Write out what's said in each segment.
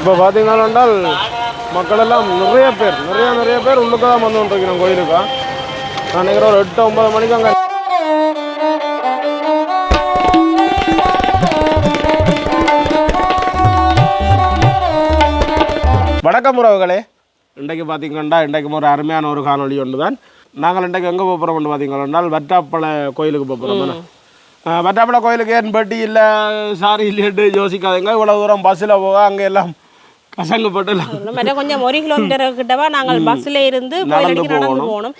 இப்போ பார்த்தீங்கன்னா மக்கள் எல்லாம் நிறைய பேர் உள்ளுக்கு தான் வந்து கொண்டிருக்கிறோம் கோயிலுக்கா. நான் நினைக்கிறேன் ஒரு 8-9 மணிக்கு அங்கே. வணக்கம் உறவுகளே, இன்றைக்கு பார்த்தீங்கன்னா ஒரு அருமையான ஒரு காணொலி ஒன்று தான். நாங்கள் இன்றைக்கு எங்கே போகிறோம்னு பார்த்தீங்கன்னா வட்டாப்பளை கோயிலுக்கு போகிறோம். வட்டாப்பளை கோயிலுக்கு ஏன் பெட்டி இல்லை சாரி இல்லைட்டு யோசிக்காதீங்க. இவ்வளோ தூரம் பஸ்ஸில் போக அங்கே எல்லாம் கசங்கப்பட்டு கொஞ்சம் 1 கிலோமீட்டர் கிட்டவா நாங்கள் பஸ்ஸில் இருந்து நடந்து போகணும்.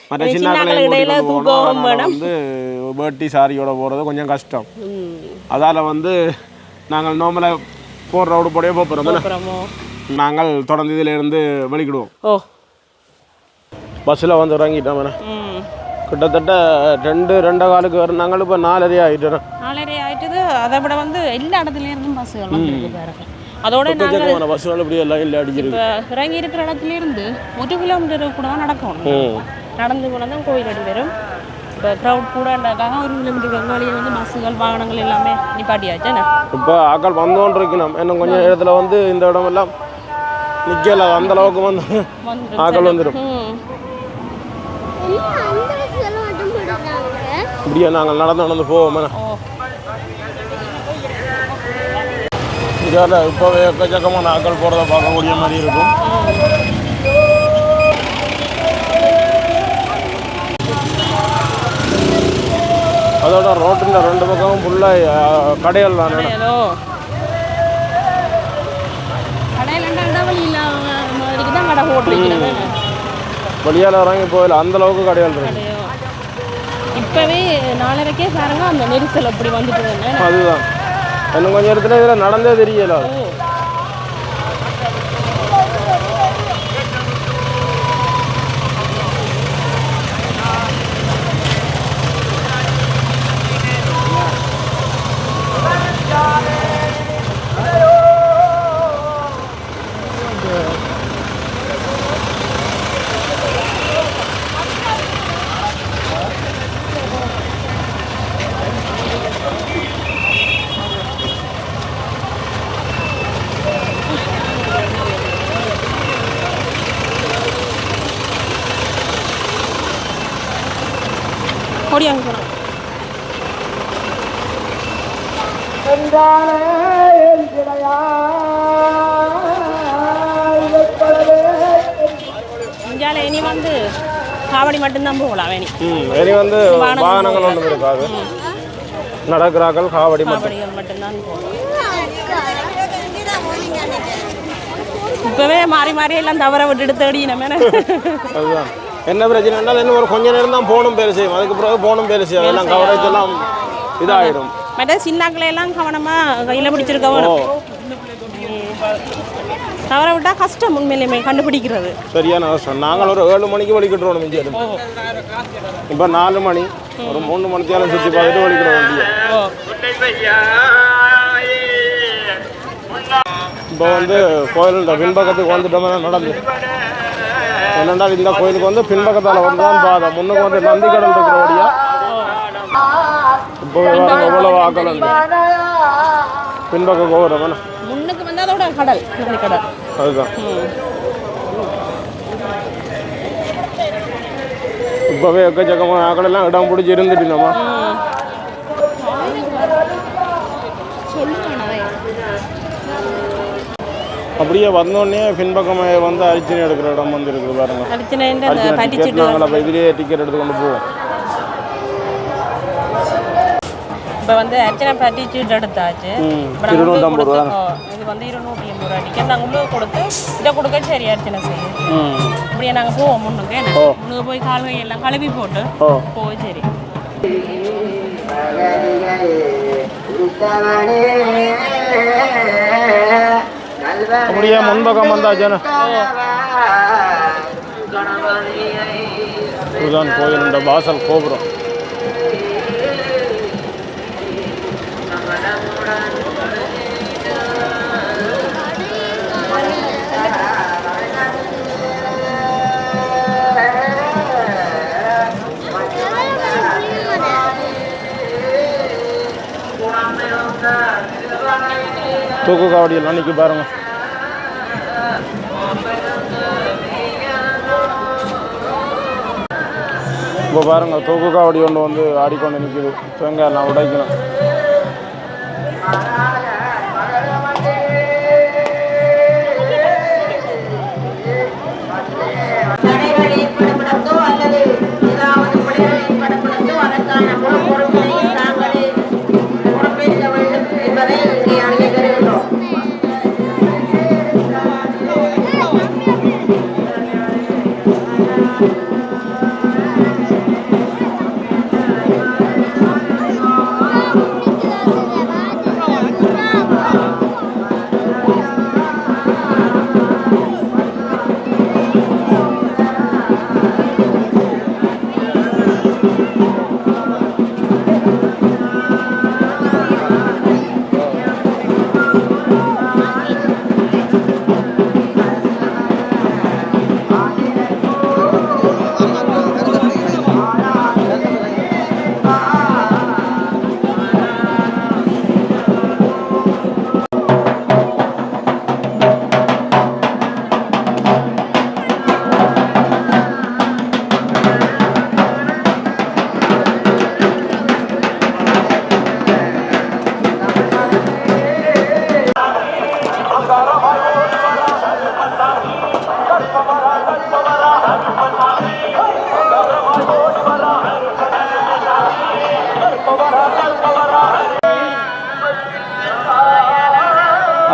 வந்து பெட்டி சாரியோட போகிறது கொஞ்சம் கஷ்டம். அதால் வந்து நாங்கள் நார்மலாக போகிற ரோடு போடவே போகிறோம். நாங்கள் தொடர்ந்து இதிலேருந்து வெளிக்கிடுவோம். பஸ்ஸில் வந்து இறங்கிட்டோம். கிட்டத்தட்ட 2-2:15 வரும். நாங்கள் இப்போ 4:30 ஆகிட்டோம். 4:30 ஆகிட்டது. அதை விட வந்து எல்லா இடத்துலேருந்தும் பஸ்ஸுகள் அதோட பஸ்ஸுகள் இப்படி எல்லாம் இல்லை அடிக்கிறது. இறங்கி இருக்கிற இடத்துலேருந்து 1 கிலோமீட்டர் கூட நடக்கணும். நடந்து போனால் தான் கோயில் அடி வரும். இப்போ க்ரௌட் கூடக்காக 1 கிலோமீட்டருக்கு வழியை வந்து பஸ்ஸுகள் வாகனங்கள் எல்லாமே நிப்பாட்டியாச்சு. இப்போ ஆக்கள் வந்தோன்னு இருக்கணும். இன்னும் கொஞ்சம் இடத்துல வந்து இந்த இடமெல்லாம் நிற்கல. அந்த அளவுக்கு வந்து ஆக்கள் வந்துடும். இப்படியா நாங்கள் நடந்து போவோம். இதால் இப்போவே எக்கச்சக்கமான ஆக்கள் போகிறத பார்க்கக்கூடிய மாதிரி இருக்கும். அதோட ரோட்டில் 2 பக்கமும் ஃபுல்லாக கடைகள் தான். வழியால் இறங்கி போகல, அந்த அளவுக்கு கடைகள் இருக்கு. இப்போவே 4:30 பாருங்க அந்த நெரிசல் அப்படி வந்துட்டு. அதுதான் இன்னும் கொஞ்சம் இடத்துல இதில் நடந்தே தெரியல. இனி வந்து காவடி மட்டும்தான் போகலாம். இனி வந்து வாகனங்கள் ஒன்றும் இருக்காது. நடக்கிறார்கள் காவடி மட்டும்தான் போகலாம். இப்பவே மாறி எல்லாம் தவற விட்டுட்டு தேடி நம்ம. அதுதான் என்ன பிரச்சனைனா இன்னும் ஒரு கொஞ்ச நேரம் தான் போகணும் பேர் செய்யும். அதுக்கு பிறகு போகணும் பேர் செய்யும். எல்லாம் கவரேஜ் எல்லாம் இதாகிடும். மற்ற சின்னாக்களை எல்லாம் கவனமாக கையில் பிடிச்சிருக்கணும். தவற விட்டால் கஷ்டம் உண்மையிலுமே கண்டுபிடிக்கிறது. சரியான கஷ்டம். நாங்கள் ஒரு 7 மணிக்கு வலிக்கிட்டுருவோம் மிஞ்சி. இப்போ 4 மணி ஒரு 3 மணித்தாலும் சுற்றி பார்த்துட்டு வலிக்கிறோம் வண்டியை. இப்போ வந்து கோயில் பின்பக்கத்துக்கு வந்துட்டோம்னா நடந்து என்னென்றால் இந்த கோயிலுக்கு வந்து பின்பக்கத்தால் வந்து தான் பாதை. முன்னுக்கு வந்து நந்தி கடல் இருக்கிறபடியா இப்போ எவ்வளவு ஆக்கள் வந்து பின்பக்கம் கோபுரம் முன்னுக்கு வந்து அதோட கடல். அதுதான் இப்போவே எக்கச்சக்கமான ஆக்கள் எல்லாம் இடம் பிடிச்சி இருந்துட்டுனோமா. அப்படியே வந்தோடனே பின்பக்கமே வந்து அரிச்சனை எடுக்கிற இடம் வந்து இருக்குது பாருங்க. நாங்கள் இதுலேயே டிக்கெட் எடுத்து கொண்டு போவோம். இப்போ வந்து அர்ச்சனை பட்டிச்சீட்டு எடுத்தாச்சு. 250 ரூபா. இது வந்து 280 ரூபா டிக்கெட். நாங்கள் உள்ளே கொடுத்து இதை கொடுக்க சரி அர்ச்சனை செய்யும். இப்படியே நாங்கள் போவோம். முன்னுக்கு போய் கால்கை எல்லாம் கழுவி போட்டு போய் சரி. அப்படியே முன்பக்கம் வந்தாச்சான இதுதான் கோயில். இந்த வாசல் கோபுரம். தூக்கு காவடி எல்லாம் நிற்க பாருங்க. இப்போ பாருங்க தூக்கு காவடி ஒன்று வந்து ஆடிக்கொண்டு நிற்குது. தேங்காய் எல்லாம் உடைக்கணும்.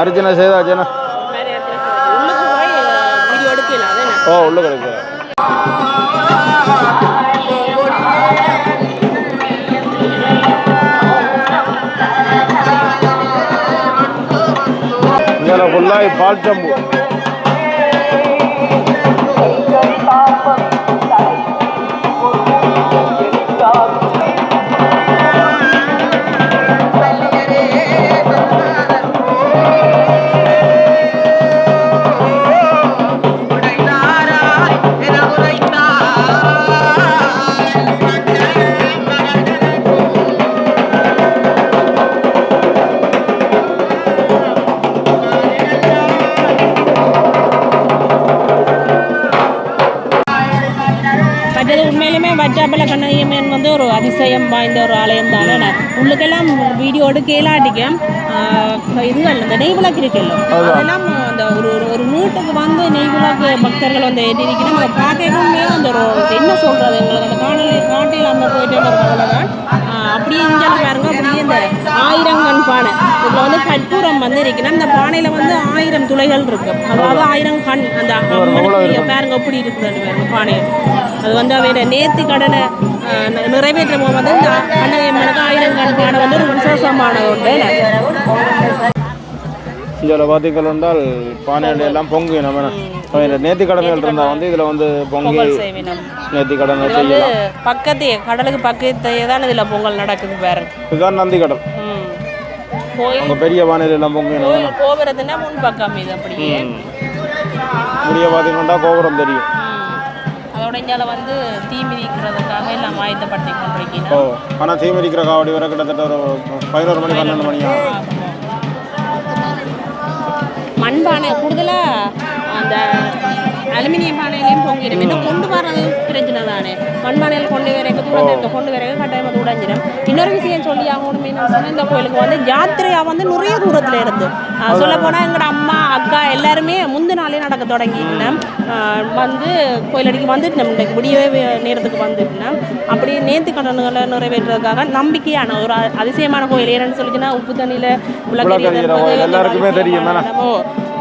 அர்ஜுனா செய்தாச்சுண்ணா வீடியோ எடுக்கலாம். ஓ உள்ள கிடைக்கும். இங்கே ஃபுல்லாக பால் சம்பு. வட்டாப்பல கண்ணகியம்மன் வந்து ஒரு அதிசயம் வாய்ந்த ஒரு ஆலயம் தானே. உள்ளுக்கெல்லாம் வீடியோ எடுக்கலாட்டிக்க இதுகள் இந்த நெய் விளக்கு இருக்குல்ல, அதெல்லாம் அந்த ஒரு ஒரு நூட்டுக்கு வந்து நெய் விளக்கு பக்தர்கள் வந்து ஏற்றிருக்கணும். அதை பார்க்கவே அந்த ஒரு என்ன சொல்கிறது, எங்களுக்கு அந்த காட்டில் அங்கே போயிட்டு ஒரு கவலை தான். அப்படியே இங்கே பாருங்க, அப்படியே இந்த 1000 கண் பானை இதில் வந்து கற்பூரம் வந்து இருக்குன்னா அந்த பானையில் வந்து 1000 துளைகள் இருக்கு. அதாவது 1000 கண் அந்த பாருங்க எப்படி இருக்குது பாருங்க பானை. அது வந்து அவரோட நேர்த்தி கடனை நிறைவேற்றும் போது வந்து இந்த கண்ணகியம்மனுக்கு 1000 கண் பானை வந்து ஒரு விசேஷமானது உண்டு. இதில் பார்த்தீங்கன்னால் பானைகள் எல்லாம் பொங்கு நம்ம நேர்த்தி கடமைகள் இருந்தால் வந்து இதில் வந்து பொங்கல் செய்யணும். நேர்த்தி கடமை செய்யலாம். பக்கத்தே கடலுக்கு பக்கத்தே தான் இதில் பொங்கல் நடக்குது பாருங்க. இதுதான் நந்தி கடல். அங்கே பெரிய பானையில் எல்லாம் பொங்கல் கோபுரத்துனா முன் பக்கம் இது அப்படியே முடிய பார்த்தீங்கன்னா கோபுரம் தெரியும். அதோட இங்கே வந்து தீ மிதிக்கிறதுக்காக எல்லாம் ஆயத்தப்படுத்தி கொண்டிருக்கீங்க. ஆனால் தீ மிதிக்கிற காவடி வர கிட்டத்தட்ட ஒரு 11 மணி 12 மணி ஆகும். மண்பானை கூடுதலாக அந்த அலுமினியம் பானையிலையும் பொங்கிடும். இன்னும் கொண்டு வர்றது பிரச்சனை தானே. மண்பானையில் கொண்டு வரைக்கும் தூரத்தை கொண்டு வரைக்கும் கட்டாயமாக உடைஞ்சிடும். இன்னொரு விஷயம் சொல்லி ஆகணும் என்ன சொன்னால், இந்த கோயிலுக்கு வந்து யாத்திரையாக வந்து நிறைய தூரத்தில் இருந்து சொல்ல போனால் எங்களோட அம்மா அக்கா எல்லாருமே முந்தின நாளே நடக்க தொடங்கிட்டோம். வந்து கோயிலடிக்கு வந்துட்டு இன்றைக்கு முடியவே நேரத்துக்கு வந்துட்டோம். அப்படி நேர்த்தி கடன்களை நிறைவேற்றுறதுக்காக நம்பிக்கையான ஒரு அதிசயமான கோயில். ஏன்னு சொல்லிச்சுன்னா உப்பு தண்ணியில் எல்லாருக்குமே தெரியும்.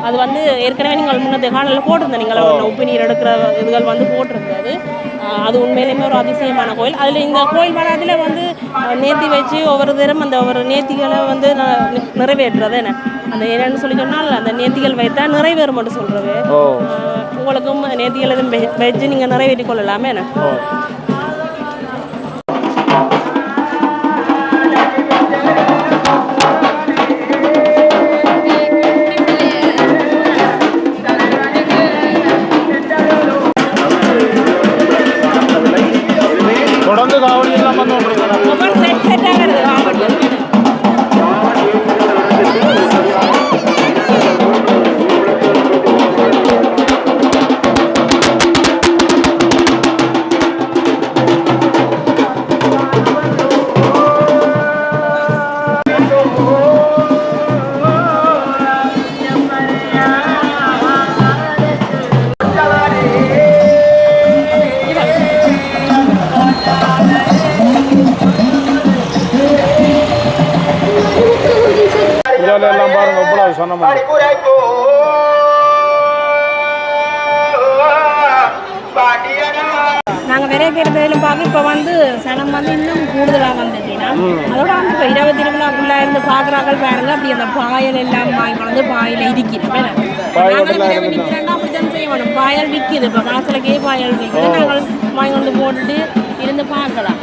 அது வந்து ஏற்கனவே நீங்கள் முன்னத்தை காணலில் போட்டிருந்தேன். நீங்கள் உப்பு நீர் எடுக்கிற இதுகள் வந்து போட்டிருந்தது. அது உண்மையிலேயுமே ஒரு அதிசயமான கோயில். அதில் இந்த கோயில் வராதில் வந்து நேர்த்தி வச்சு ஒவ்வொரு தரம் அந்த ஒரு நேர்த்திகளை வந்து நிறைவேற்றுறது என்ன அந்த என்னென்னு சொல்லி சொன்னால் அந்த நேர்த்திகள் வைத்தா நிறைவேறும் மட்டும் சொல்கிறது. உங்களுக்கும் நேர்த்திகள் எதுவும் வச்சு நீங்கள் நிறைவேற்றி கொள்ளலாமே என்ன. தொடர்ந்து காவடி எல்லாம் வந்து இருக்கிறதுல பார்க்க இப்போ வந்து சனம் வந்து இன்னும் கூடுதலாக வந்துட்டீங்கன்னா அதோட வந்து இப்போ இரவு திருவிழாக்குள்ளே இருந்து பார்க்குறாங்க பாருங்க அப்படி அந்த பாயல் எல்லாம் வாங்கி வந்து பாயில் இருக்குது நிற்கிறேன்னா அப்படித்தான் செய்ய வேணும் பாயல் விற்கிது இப்போ மாசத்துலக்கே பாயல் விற்கிது நாங்கள் வாங்கி கொண்டு போட்டுட்டு இருந்து பார்க்கலாம்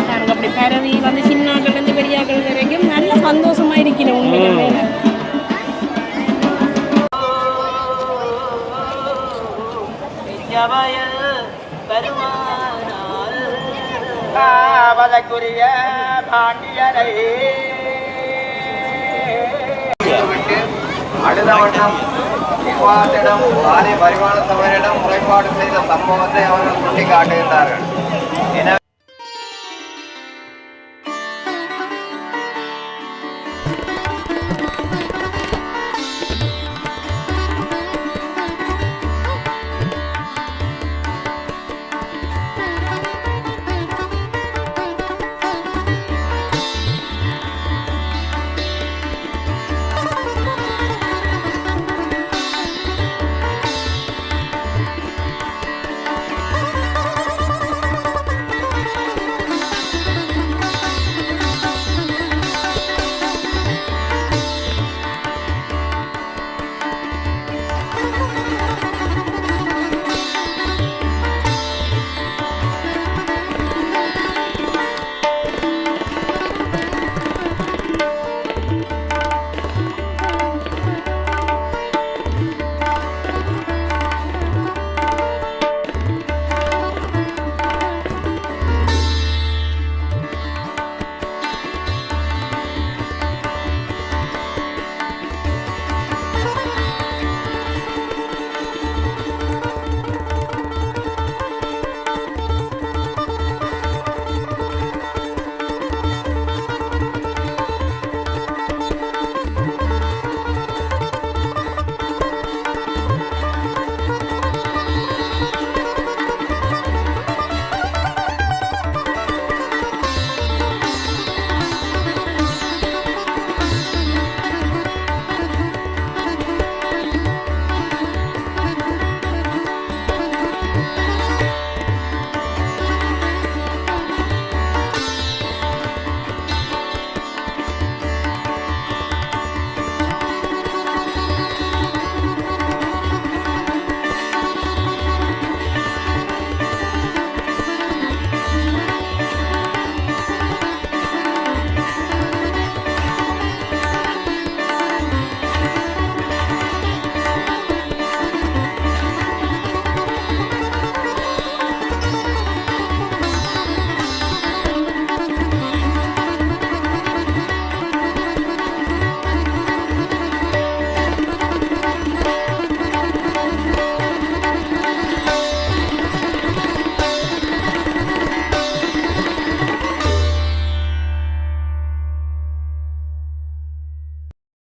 நாங்கள் அப்படி பரவி வந்து சின்னாக்கள்லேருந்து பெரியாக்கள் வரைக்கும் நல்ல சந்தோஷமா இருக்கிறேன் உண்மையிலே காவலக்குரிய பாண்டியரை அடுத்த வருடம் நிர்வாகத்திடம் ஆலை பரிமாணத்தவரிடம் முறைப்பாடு செய்த சம்பவத்தை அவர்கள் சுட்டிக்காட்டுகின்றார்கள்.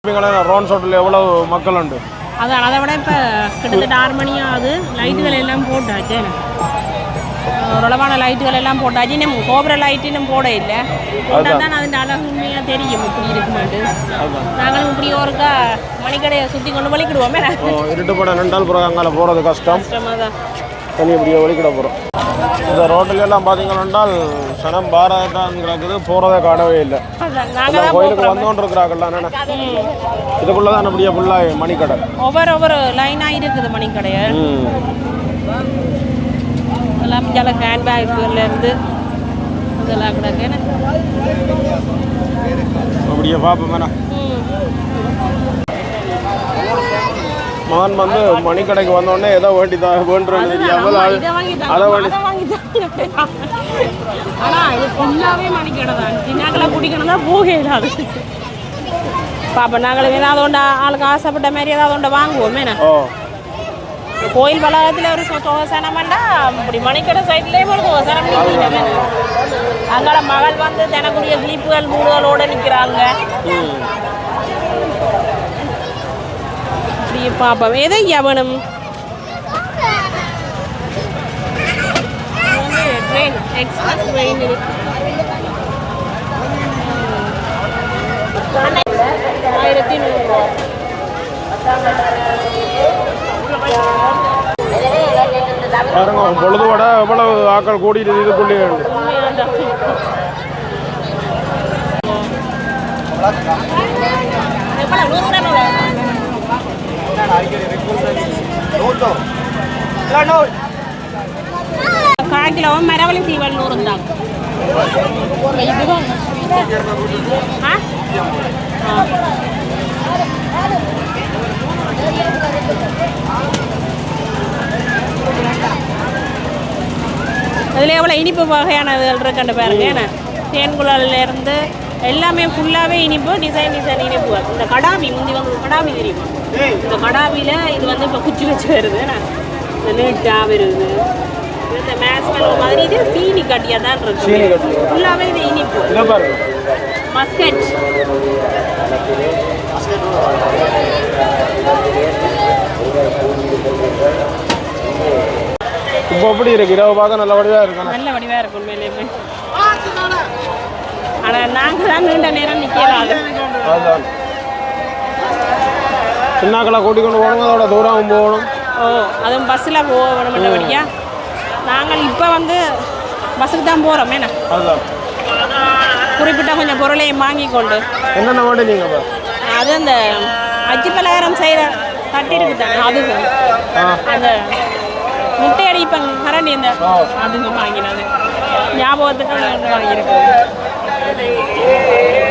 எனவே ரோன் ஷோட்டில் எவ்வளவு மக்கள் உண்டு அதான் அதை விட இப்போ கிட்டத்தட்ட 6 மணி ஆகுது லைட்டுகள் எல்லாம் போட்டாச்சு ஓரளவான லைட்டுகள் எல்லாம் போட்டாச்சு இன்னும் கோபுர லைட்டு இன்னும் போட இல்லை போட்டால் தான் அதில் அழகு உண்மையாக தெரியும் இப்படி இருக்குமாட்டு நாங்களும் இப்படி ஒருக்கா மணிக்கடையை சுற்றி கொண்டு வலிக்கிடுவோமே இருட்டு படம் ரெண்டால் பிறகு அங்கே போகிறது கஷ்டமாக தான் தனி இப்படியே வலிக்கிட போகிறோம் இந்த ரோட்டில் எல்லாம் பார்த்தீங்கன்னா சனம் பாரதாங்கிறது போகிறதே காணவே இல்லை கோயிலுக்கு வந்தோன்னு இருக்கிறாங்கல்ல இதுக்குள்ளே தான் அப்படியே ஃபுல்லாக மணிக்கடை ஒவ்வொரு லைனாக இருக்குது மணிக்கடையை எல்லாம் சில ஹேண்ட்பேக்லேருந்து அதெல்லாம் கிடக்கு அப்படியே பார்ப்போம் வேணா மகன் வந்து மணிக்கடைக்கு வந்தோடனே ஏதோ வேண்டி வேண்டுறது தெரியாமல் அதை ஆனால் இது ஃபுல்லாகவே மணிக்கடை தான் சின்னாக்கெல்லாம் குடிக்கணும் தான் போக இல்லாது பாப்பா நாங்களுக்கு ஏதாவது ஒன்று ஆளுக்கு ஆசைப்பட்ட மாதிரி ஏதாவது ஒன்று வாங்குவோமே கோயில் வளாகத்தில் ஒரு சோசனம்னா இப்படி மணிக்கடை சைட்லேயே ஒரு சோசனம் அங்கே மகள் வந்து தினக்கூடிய கிளிப்புகள் மூடுகளோடு நிற்கிறாங்க அப்படியே பார்ப்போம் எதை எவனும் ட்ரெயின் எக்ஸ்பிரஸ் ட்ரெயின் 1100 ரூபா பாருங்க பொழுது விட எவ்வளவு ஆக்கள் கூடிட்டு இதுக்குள்ளே கால் கிலோவும் மரவள்ளி சீவல் 100 தான். அதில் எவ்வளோ இனிப்பு வகையானதுகள் இருக்குன்னு பாருங்க. ஏன்னா தேன்குழல்லேருந்து எல்லாமே ஃபுல்லாகவே இனிப்பு, டிசைன் இனிப்பு. இந்த கடாவி முந்தி வந்து கடாவி தெரியுமா? இந்த கடாவியில் இது வந்து இப்போ குச்சி வச்சு வருது. இந்த நீட்டாக வருது. இந்த மேஸ்மெலோ மாதிரி இது சீனி கட்டியாக தான் இருக்கு. ஃபுல்லாகவே இது இனிப்பு. மஸ்கட் இப்போ எப்படி இருக்கு? இரவு பார்க்க நல்ல வடிவாக இருக்கும். நல்ல வடிவாக இருக்கும் உண்மையிலேயுமே. ஆனால் நாங்கள் தான் நீண்ட நேரம் நிற்கலாம். சின்னாக்களை கூட்டிக் கொண்டு போகணும், அதோட தூரம் போகணும். அதுவும் பஸ்ஸில் போகணும்னபடியா நாங்கள் இப்போ வந்து பஸ்ஸுக்கு தான் போகிறோம். என்ன குறிப்பிட்ட கொஞ்சம் பொருளையும் வாங்கி கொண்டு என்னென்ன மாட்டேன் நீங்கள் அது அந்த அச்சு பலகாரம் செய்கிற தட்டி இருக்குதாங்க, அது அந்த முட்டை அடிப்பாங்க கரண்டி இந்த அதுங்க வாங்கினது ஞாபகத்துக்கு வாங்கியிருக்கோம்.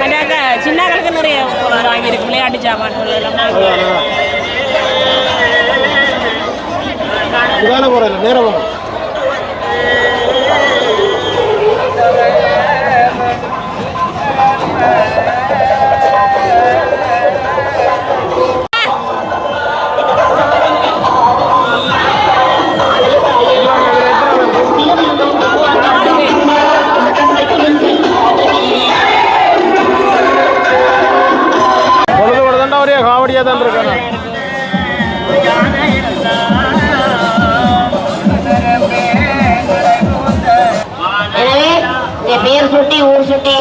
அதாக்க சின்னங்களுக்கு நிறைய வாங்கியிருக்கு, விளையாட்டு சாமான்கள் எல்லாம் நேரம் காவடியாக தான் இருக்காங்க. எனவே இந்த பேர் சுட்டி ஊர் சுட்டி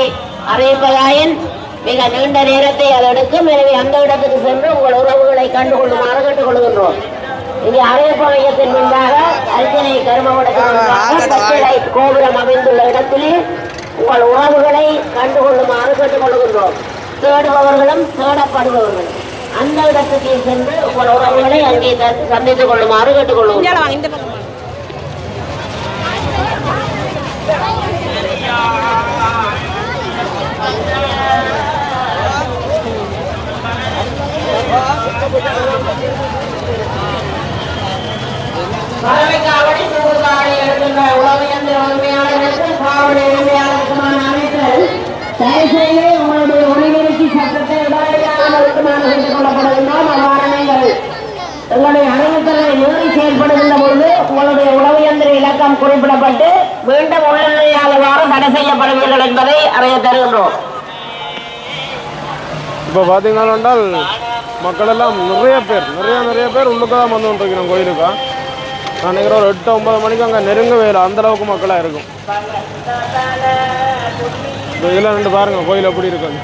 அறிவிப்பதாயின் மிக நீண்ட நேரத்தை அது எடுக்கும். எனவே அந்த இடத்துக்கு சென்று உங்கள் உறவுகளை கண்டுகொள்ளுமாறு கேட்டுக்கொள்கின்றோம். இங்கே அறிவிப்பு மையத்தின் முன்பாக அர்ச்சனை கருமவடத்தின் கோபுரம் அமைந்துள்ள இடத்திலே உங்கள் உறவுகளை கண்டுகொள்ளுமாறு கேட்டுக்கொள்கின்றோம். தேடுபவர்களும் தேடப்படுபவர்களும் அந்த இடத்துக்கு சென்று உங்கள் உறவுகளை அங்கே சந்தித்துக் கொள்ளுமாறு கேட்டுக்கொள்ளுவோம். பறவைக்காவடி பூங்காவடி எடுக்கின்ற உழவு எந்திர உரிமையாளர்களுக்கும் காவடி உரிமையாளருக்குமான அமைச்சர் தயவுசெய்து உங்களுடைய ஒளிபெருக்கி சட்டத்தை உடனடியாக நிறுத்தமாக செய்து கொள்ளப்படுகின்றோம். அவ்வாறு நீங்கள் உங்களுடைய அறிவுறுத்தலை மீறி செயல்படுகின்ற பொழுது உங்களுடைய உழவு எந்திர இலக்கம் குறிப்பிடப்பட்டு மீண்டும் உடனடியாகவாறு தடை செய்யப்படுவீர்கள் என்பதை அறிய தருகின்றோம். இப்போ பார்த்தீங்கன்னா மக்கள் எல்லாம் நிறைய பேர் உள்ளுக்கு தான் வந்து கொண்டிருக்கிறோம் கோயிலுக்கா. நான் நினைக்கிறேன் ஒரு 8-9 மணிக்கு அங்கே நெருங்கவே இல்லை, அந்தளவுக்கு மக்களாக இருக்கும். இதில் ரெண்டு பாருங்க கோயில் எப்படி இருக்காங்க.